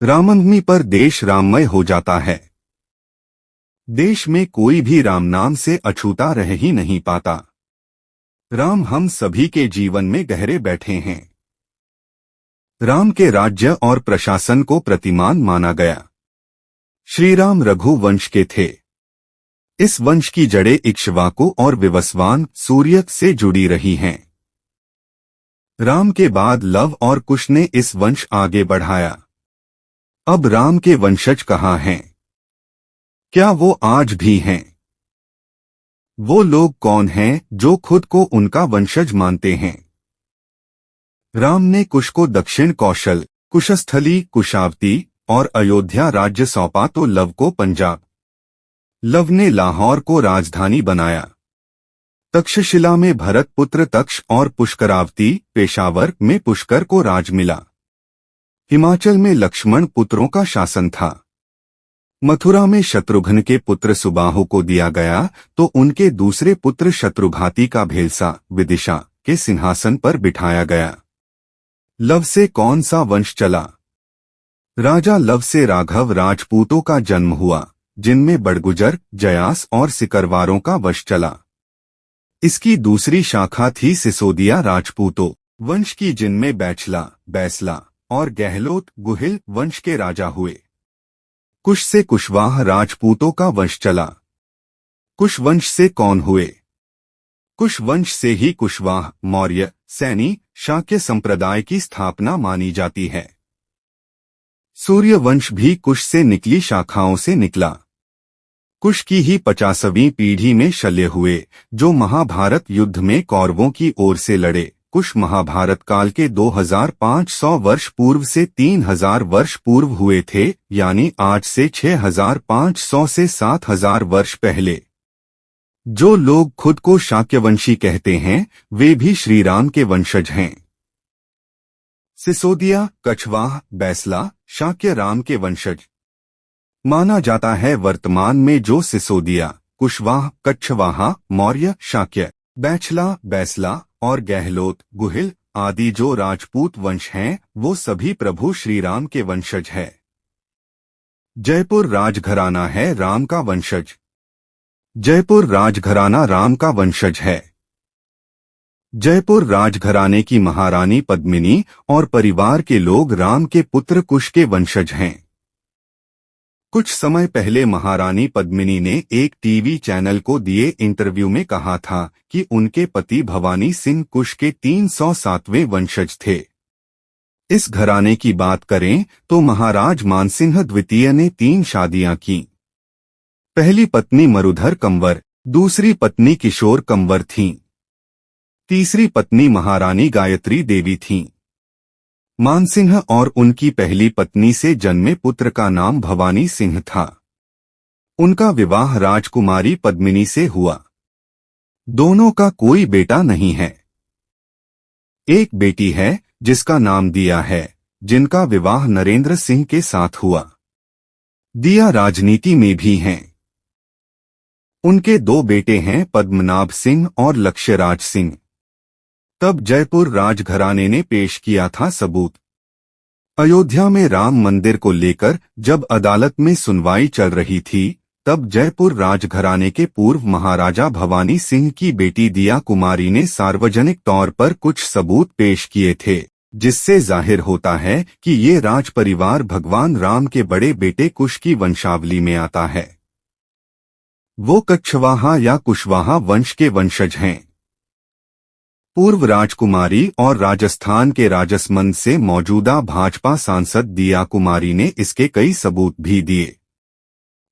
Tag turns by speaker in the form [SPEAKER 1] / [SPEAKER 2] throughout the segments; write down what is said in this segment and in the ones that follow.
[SPEAKER 1] रामनवमी पर देश राममय हो जाता है। देश में कोई भी राम नाम से अछूता रह ही नहीं पाता। राम हम सभी के जीवन में गहरे बैठे हैं। राम के राज्य और प्रशासन को प्रतिमान माना गया। श्री राम रघु वंश के थे। इस वंश की जड़ें इक्ष्वाकु और विवस्वान सूर्य से जुड़ी रही हैं। राम के बाद लव और कुश ने इस वंश आगे बढ़ाया। अब राम के वंशज कहाँ हैं? क्या वो आज भी हैं? वो लोग कौन हैं जो खुद को उनका वंशज मानते हैं? राम ने कुश को दक्षिण कौशल, कुशस्थली, कुशावती और अयोध्या राज्य सौंपा तो लव को पंजाब। लव ने लाहौर को राजधानी बनाया। तक्षशिला में भरत पुत्र तक्ष और पुष्करावती, पेशावर में पुष्कर को राज मिला। हिमाचल में लक्ष्मण पुत्रों का शासन था। मथुरा में शत्रुघ्न के पुत्र सुबाहु को दिया गया तो उनके दूसरे पुत्र शत्रुघाती का भेलसा, विदिशा के सिंहासन पर बिठाया गया। लव से कौन सा वंश चला? राजा लव से राघव राजपूतों का जन्म हुआ, जिनमें बड़गुजर, जयास और सिकरवारों का वंश चला। इसकी दूसरी शाखा थी सिसोदिया राजपूतों वंश की, जिनमें बैछला, बैसला और गहलोत, गुहिल वंश के राजा हुए। कुश से कुशवाह राजपूतों का वंश चला। कुश वंश से कौन हुए? कुश वंश से ही कुशवाह, मौर्य, सैनी, शाक्य संप्रदाय की स्थापना मानी जाती है। सूर्य वंश भी कुश से निकली शाखाओं से निकला। कुश की ही 50वीं पीढ़ी में शल्य हुए, जो महाभारत युद्ध में कौरवों की ओर से लड़े। कुश महाभारत काल के 2500 वर्ष पूर्व से 3000 वर्ष पूर्व हुए थे, यानी आज से 6500 से 7000 वर्ष पहले। जो लोग खुद को शाक्यवंशी कहते हैं, वे भी श्रीराम के वंशज हैं। सिसोदिया, कछवाह, बैसला, शाक्य राम के वंशज माना जाता है। वर्तमान में जो सिसोदिया, कुशवाह, कच्छवाहा, मौर्य, शाक्य, बैछला, बैसला और गहलोत, गुहिल आदि जो राजपूत वंश हैं, वो सभी प्रभु श्रीराम के वंशज है। जयपुर राजघराना है राम का वंशज। जयपुर राजघराना राम का वंशज है। जयपुर राजघराने की महारानी पद्मिनी और परिवार के लोग राम के पुत्र कुश के वंशज हैं। कुछ समय पहले महारानी पद्मिनी ने एक टीवी चैनल को दिए इंटरव्यू में कहा था कि उनके पति भवानी सिंह कुश के 307वें वंशज थे। इस घराने की बात करें तो महाराज मानसिंह द्वितीय ने 3 शादियां की। पहली पत्नी मरुधर कंवर, दूसरी पत्नी किशोर कंवर थीं। तीसरी पत्नी महारानी गायत्री देवी थीं। मानसिंह और उनकी पहली पत्नी से जन्मे पुत्र का नाम भवानी सिंह था। उनका विवाह राजकुमारी पद्मिनी से हुआ। दोनों का कोई बेटा नहीं है। एक बेटी है जिसका नाम दिया है, जिनका विवाह नरेंद्र सिंह के साथ हुआ। दिया राजनीति में भी हैं। उनके 2 बेटे हैं, पद्मनाभ सिंह और लक्ष्यराज सिंह। तब जयपुर राजघराने ने पेश किया था सबूत। अयोध्या में राम मंदिर को लेकर जब अदालत में सुनवाई चल रही थी, तब जयपुर राजघराने के पूर्व महाराजा भवानी सिंह की बेटी दिया कुमारी ने सार्वजनिक तौर पर कुछ सबूत पेश किए थे, जिससे जाहिर होता है कि ये राज परिवार भगवान राम के बड़े बेटे कुश की वंशावली में आता है। वो कच्छवाहा या कुशवाहा वंश के वंशज हैं। पूर्व राजकुमारी और राजस्थान के राजसमंद से मौजूदा भाजपा सांसद दिया कुमारी ने इसके कई सबूत भी दिए।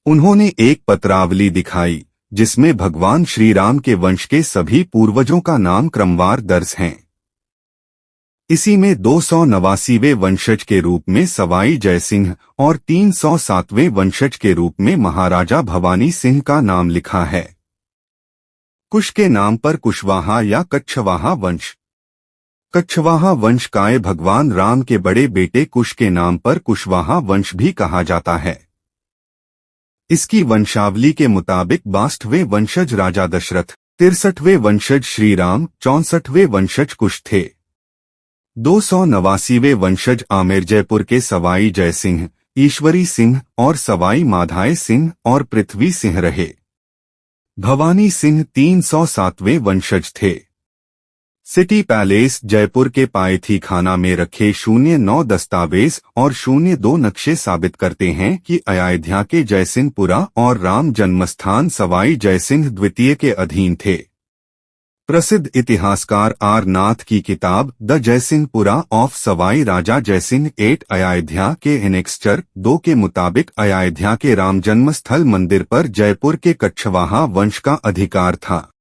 [SPEAKER 1] उन्होंने एक पत्रावली दिखाई जिसमें भगवान श्री राम के वंश के सभी पूर्वजों का नाम क्रमवार दर्ज हैं। इसी में 289वें वंशज के रूप में सवाई जयसिंह और 307वें वंशज के रूप में महाराजा भवानी सिंह का नाम लिखा है। कुश के नाम पर कुशवाहा या कच्छवाहा वंश। कच्छवाहा वंश काय भगवान राम के बड़े बेटे कुश के नाम पर कुशवाहा वंश भी कहा जाता है। इसकी वंशावली के मुताबिक 62वें वंशज राजा दशरथ, 63वें वंशज श्रीराम, 64वें वंशज कुश थे। 289वें वंशज आमेर जयपुर के सवाई जयसिंह, ईश्वरी सिंह और सवाई माधाय सिंह और पृथ्वी सिंह रहे। भवानी सिंह 307वें वंशज थे। सिटी पैलेस जयपुर के पायथी खाना में रखे 09 दस्तावेज और 02 नक्शे साबित करते हैं कि अयोध्या के जयसिंहपुरा और राम जन्मस्थान सवाई जयसिंह द्वितीय के अधीन थे। प्रसिद्ध इतिहासकार आर नाथ की किताब द जयसिंहपुरा ऑफ सवाई राजा जयसिंह 8 अयोध्या के एनेक्स्चर 2 के मुताबिक अयोध्या के राम जन्मस्थल मंदिर पर जयपुर के कच्छवाहा वंश का अधिकार था।